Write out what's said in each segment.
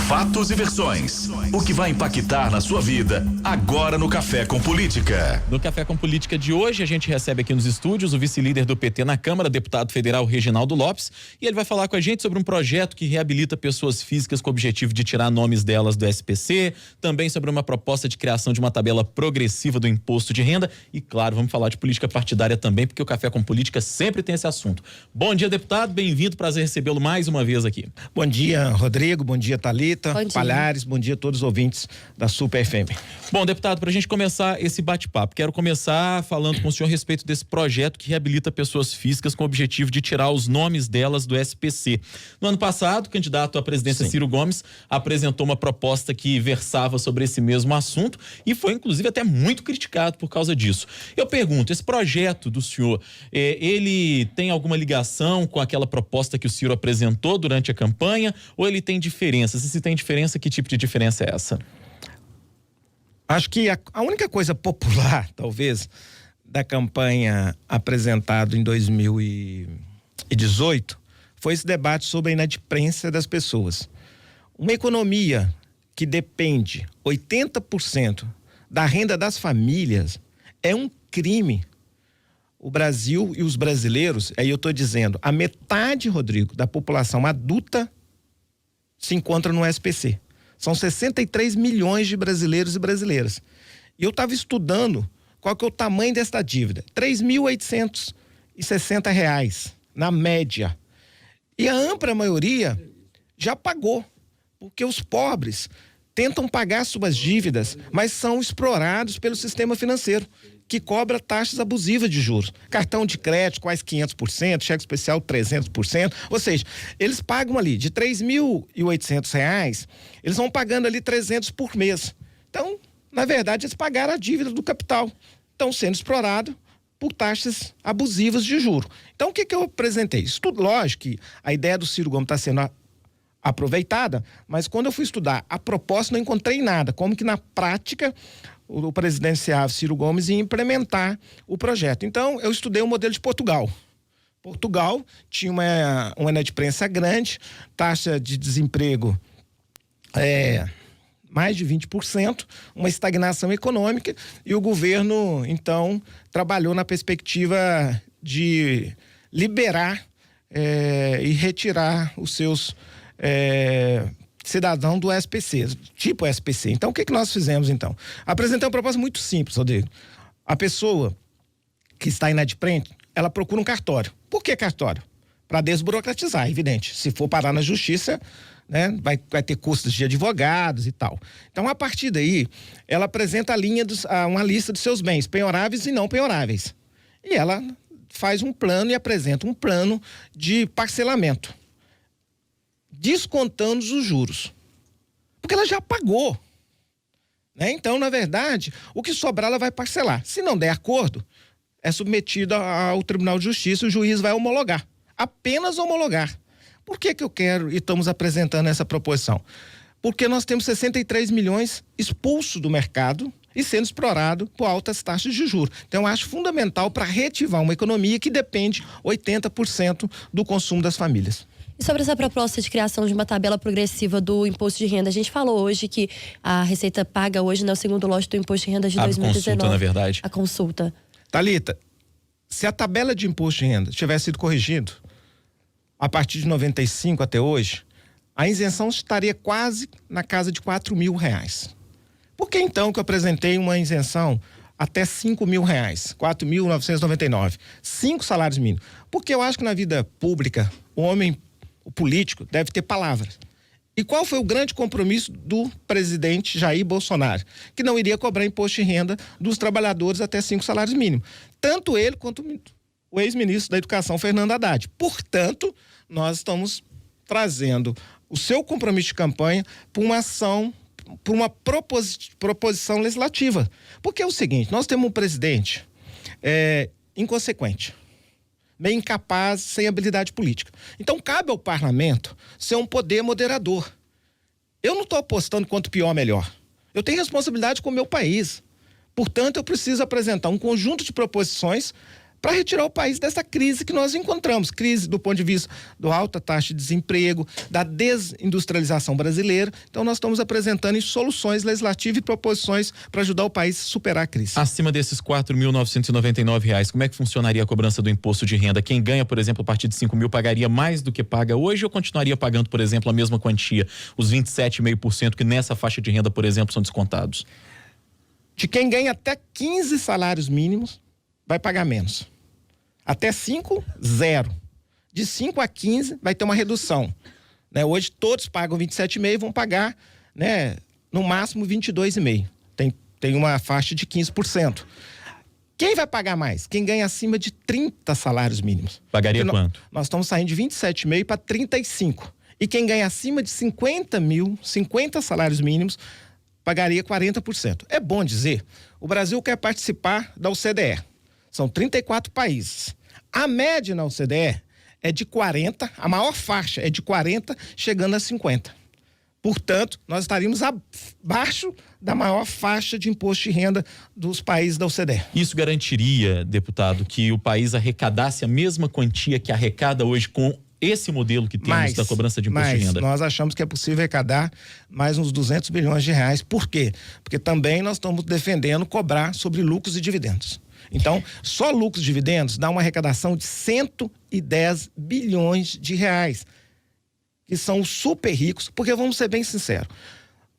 Fatos e versões. O que vai impactar na sua vida agora no Café com Política. No Café com Política de hoje, a gente recebe aqui nos estúdios o vice-líder do PT na Câmara, deputado federal Reginaldo Lopes, e ele vai falar com a gente sobre um projeto que reabilita pessoas físicas com o objetivo de tirar nomes delas do SPC, também sobre uma proposta de criação de uma tabela progressiva do imposto de renda e, claro, vamos falar de política partidária também, porque o Café com Política sempre tem esse assunto. Bom dia, deputado, bem-vindo, prazer recebê-lo mais uma vez aqui. Bom dia, Rodrigo, bom dia, Thalita, Palhares, bom dia a todos os ouvintes da Super FM. Bom, deputado, para a gente começar esse bate-papo, quero começar falando com o senhor a respeito desse projeto que reabilita pessoas físicas com o objetivo de tirar os nomes delas do SPC. No ano passado, o candidato à presidência Ciro Gomes apresentou uma proposta que versava sobre esse mesmo assunto e foi, inclusive, até muito criticado por causa disso. Eu pergunto, esse projeto do senhor, ele tem alguma ligação com aquela proposta que o Ciro apresentou durante a campanha ou ele tem diferenças? E se tem diferença, que tipo de diferença é essa? Acho que a única coisa popular, talvez, da campanha apresentada em 2018 foi esse debate sobre a inadimplência das pessoas. Uma economia que depende 80% da renda das famílias é um crime. O Brasil e os brasileiros, aí eu estou dizendo, a metade, Rodrigo, da população adulta se encontra no SPC. São 63 milhões de brasileiros e brasileiras. E eu estava estudando qual que é o tamanho desta dívida. R$ 3.860, na média. E a ampla maioria já pagou, porque os pobres tentam pagar suas dívidas, mas são explorados pelo sistema financeiro, que cobra taxas abusivas de juros. Cartão de crédito, quase 500%, cheque especial 300%. Ou seja, eles pagam ali de R$ 3.800, eles vão pagando ali 300 por mês. Então, na verdade, eles pagaram a dívida do capital. Estão sendo explorados por taxas abusivas de juros. Então, o que eu apresentei? Isso tudo, lógico que a ideia do Ciro Gomes está sendo aproveitada, mas quando eu fui estudar a proposta, não encontrei nada. Como que na prática o presidenciável Ciro Gomes ia implementar o projeto. Então, eu estudei o modelo de Portugal. Portugal tinha uma inadimplência grande, taxa de desemprego mais de 20%, uma estagnação econômica, e o governo, então, trabalhou na perspectiva de liberar e retirar os seus cidadão do SPC, tipo SPC. Então, o que nós fizemos, então? Apresentei uma proposta muito simples, Rodrigo. A pessoa que está inadimplente, ela procura um cartório. Por que cartório? Para desburocratizar, evidente. Se for parar na justiça, né, vai ter custos de advogados e tal. Então, a partir daí, ela apresenta uma lista dos seus bens, penhoráveis e não penhoráveis. E ela faz um plano e apresenta um plano de parcelamento, descontando os juros, porque ela já pagou, né? Então, na verdade, o que sobrar ela vai parcelar. Se não der acordo, é submetido ao Tribunal de Justiça, o juiz vai homologar, apenas homologar. Por que eu quero e estamos apresentando essa proposição? Porque nós temos 63 milhões expulsos do mercado e sendo explorado por altas taxas de juros. Então, eu acho fundamental para reativar uma economia que depende 80% do consumo das famílias. E sobre essa proposta de criação de uma tabela progressiva do imposto de renda, a gente falou hoje que a Receita paga hoje, né, o segundo lote do imposto de renda de 2019. A consulta, na verdade. A consulta. Thalita, se a tabela de imposto de renda tivesse sido corrigido a partir de 95 até hoje, a isenção estaria quase na casa de R$ 4.000. Por que então que eu apresentei uma isenção até R$ 5.000, R$ 4.999, 5 salários mínimos? Porque eu acho que na vida pública, o político deve ter palavras. E qual foi o grande compromisso do presidente Jair Bolsonaro? Que não iria cobrar imposto de renda dos trabalhadores até 5 salários mínimos. Tanto ele quanto o ex-ministro da Educação, Fernando Haddad. Portanto, nós estamos trazendo o seu compromisso de campanha por uma ação, por uma proposição legislativa. Porque é o seguinte, nós temos um presidente inconsequente, meio incapaz, sem habilidade política. Então, cabe ao parlamento ser um poder moderador. Eu não estou apostando quanto pior, melhor. Eu tenho responsabilidade com o meu país. Portanto, eu preciso apresentar um conjunto de proposições para retirar o país dessa crise que nós encontramos. Crise do ponto de vista da alta taxa de desemprego, da desindustrialização brasileira. Então nós estamos apresentando soluções legislativas e proposições para ajudar o país a superar a crise. Acima desses R$4.999, como é que funcionaria a cobrança do imposto de renda? Quem ganha, por exemplo, a partir de 5 mil pagaria mais do que paga hoje ou continuaria pagando, por exemplo, a mesma quantia, os 27,5% que nessa faixa de renda, por exemplo, são descontados? De quem ganha até 15 salários mínimos, vai pagar menos. Até 5, 0. De 5 a 15 vai ter uma redução. Né? Hoje todos pagam 27,5 e vão pagar, né, no máximo 22,5. Tem uma faixa de 15%. Quem vai pagar mais? Quem ganha acima de 30 salários mínimos. Pagaria quanto? Nós estamos saindo de 27,5 para 35. E quem ganha acima de 50 salários mínimos, pagaria 40%. É bom dizer, o Brasil quer participar da OCDE. São 34 países. A média na OCDE é de 40, a maior faixa é de 40, chegando a 50. Portanto, nós estaríamos abaixo da maior faixa de imposto de renda dos países da OCDE. Isso garantiria, deputado, que o país arrecadasse a mesma quantia que arrecada hoje com esse modelo que temos da cobrança de imposto de renda? Nós achamos que é possível arrecadar mais uns 200 bilhões de reais. Por quê? Porque também nós estamos defendendo cobrar sobre lucros e dividendos. Então, só lucros e dividendos dá uma arrecadação de 110 bilhões de reais, que são os super ricos, porque vamos ser bem sinceros,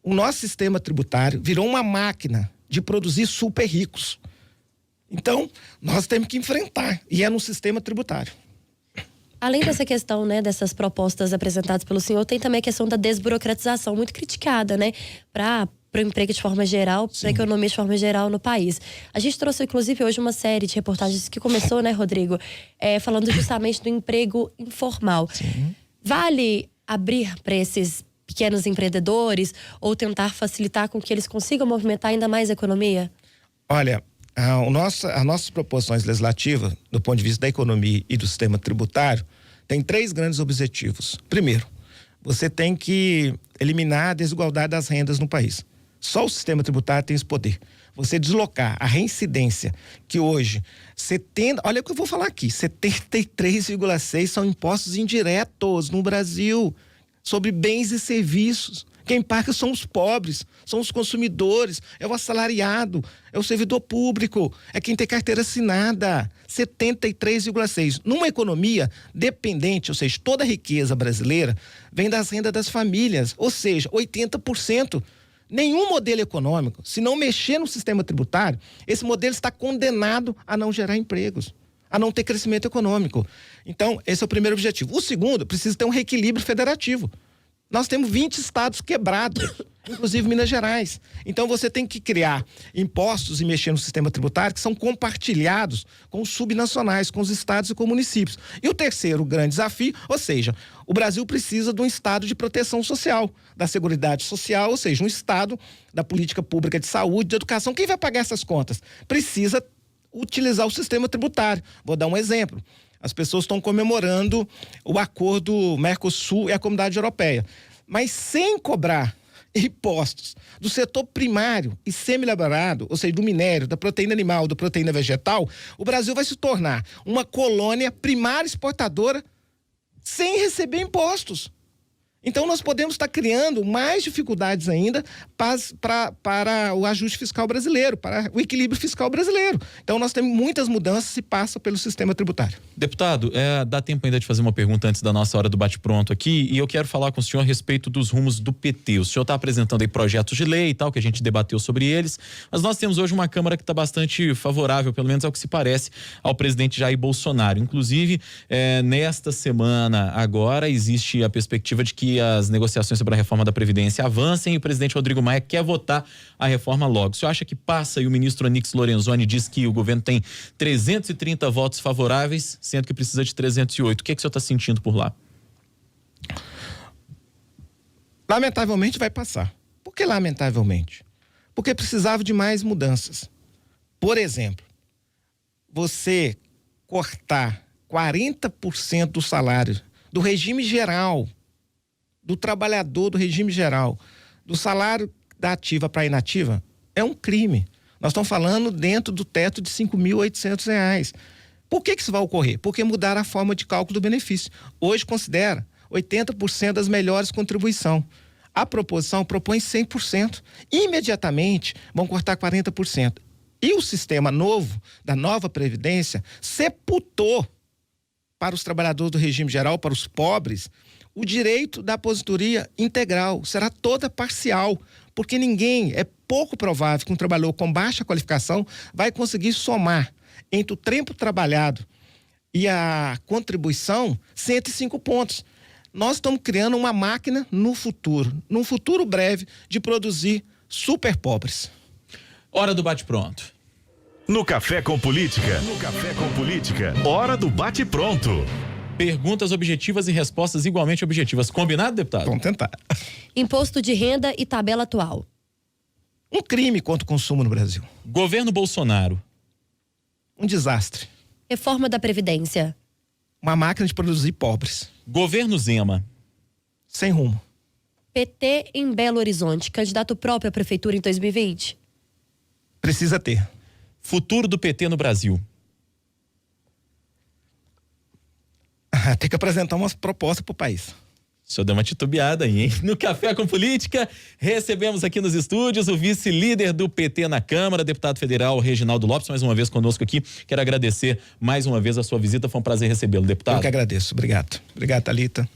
o nosso sistema tributário virou uma máquina de produzir super ricos. Então, nós temos que enfrentar, e é no sistema tributário. Além dessa questão, né, dessas propostas apresentadas pelo senhor, tem também a questão da desburocratização, muito criticada, né, para o emprego de forma geral, para a economia de forma geral no país. A gente trouxe, inclusive, hoje uma série de reportagens que começou, né, Rodrigo, falando justamente do emprego informal. Sim. Vale abrir para esses pequenos empreendedores ou tentar facilitar com que eles consigam movimentar ainda mais a economia? Olha, as nossas proposições legislativas, do ponto de vista da economia e do sistema tributário, tem 3 grandes objetivos. Primeiro, você tem que eliminar a desigualdade das rendas no país. Só o sistema tributário tem esse poder. Você deslocar a reincidência, que hoje, olha o que eu vou falar aqui, 73,6% são impostos indiretos no Brasil, sobre bens e serviços. Quem paga são os pobres, são os consumidores, é o assalariado, é o servidor público, é quem tem carteira assinada. 73,6%. Numa economia dependente, ou seja, toda a riqueza brasileira vem das rendas das famílias, ou seja, 80%. Nenhum modelo econômico, se não mexer no sistema tributário, esse modelo está condenado a não gerar empregos, a não ter crescimento econômico. Então, esse é o primeiro objetivo. O segundo, precisa ter um reequilíbrio federativo. Nós temos 20 estados quebrados, inclusive Minas Gerais. Então você tem que criar impostos e mexer no sistema tributário que são compartilhados com os subnacionais, com os estados e com municípios. E o terceiro grande desafio, ou seja, o Brasil precisa de um estado de proteção social, da Seguridade Social, ou seja, um estado da política pública de saúde, de educação. Quem vai pagar essas contas? Precisa utilizar o sistema tributário. Vou dar um exemplo. As pessoas estão comemorando o acordo Mercosul e a Comunidade Europeia, mas sem cobrar impostos do setor primário e semi-elaborado, ou seja, do minério, da proteína animal, da proteína vegetal, o Brasil vai se tornar uma colônia primária exportadora sem receber impostos. Então nós podemos estar criando mais dificuldades ainda para o ajuste fiscal brasileiro, para o equilíbrio fiscal brasileiro. Então nós temos muitas mudanças e passa pelo sistema tributário. Deputado, dá tempo ainda de fazer uma pergunta antes da nossa hora do bate-pronto aqui, e eu quero falar com o senhor a respeito dos rumos do PT. O senhor está apresentando aí projetos de lei e tal, que a gente debateu sobre eles, mas nós temos hoje uma Câmara que está bastante favorável, pelo menos ao que se parece, ao presidente Jair Bolsonaro. Inclusive, nesta semana agora, existe a perspectiva de que as negociações sobre a reforma da Previdência avancem e o presidente Rodrigo Maia quer votar a reforma logo. O senhor acha que passa e o ministro Onyx Lorenzoni diz que o governo tem 330 votos favoráveis, sendo que precisa de 308. O que é que o senhor está sentindo por lá? Lamentavelmente vai passar. Por que lamentavelmente? Porque precisava de mais mudanças. Por exemplo, você cortar 40% do salário do regime geral, do trabalhador do regime geral, do salário da ativa para a inativa, é um crime. Nós estamos falando dentro do teto de R$ 5.800. Por que isso vai ocorrer? Porque mudaram a forma de cálculo do benefício. Hoje considera 80% das melhores contribuição. A proposição propõe 100%. Imediatamente vão cortar 40%. E o sistema novo, da nova Previdência, sepultou para os trabalhadores do regime geral, para os pobres, o direito da aposentadoria integral. Será toda parcial, porque é pouco provável que um trabalhador com baixa qualificação vai conseguir somar entre o tempo trabalhado e a contribuição 105 pontos. Nós estamos criando uma máquina num futuro breve, de produzir super pobres. Hora do bate-pronto. No Café com Política. Hora do bate-pronto. Perguntas objetivas e respostas igualmente objetivas. Combinado, deputado? Vamos tentar. Imposto de renda e tabela atual. Um crime contra o consumo no Brasil. Governo Bolsonaro. Um desastre. Reforma da Previdência. Uma máquina de produzir pobres. Governo Zema. Sem rumo. PT em Belo Horizonte. Candidato próprio à prefeitura em 2020. Precisa ter. Futuro do PT no Brasil. Tem que apresentar umas propostas para o país. O senhor deu uma titubeada aí, hein? No Café com Política, recebemos aqui nos estúdios o vice-líder do PT na Câmara, deputado federal Reginaldo Lopes, mais uma vez conosco aqui. Quero agradecer mais uma vez a sua visita, foi um prazer recebê-lo, deputado. Eu que agradeço, obrigado. Obrigado, Thalita.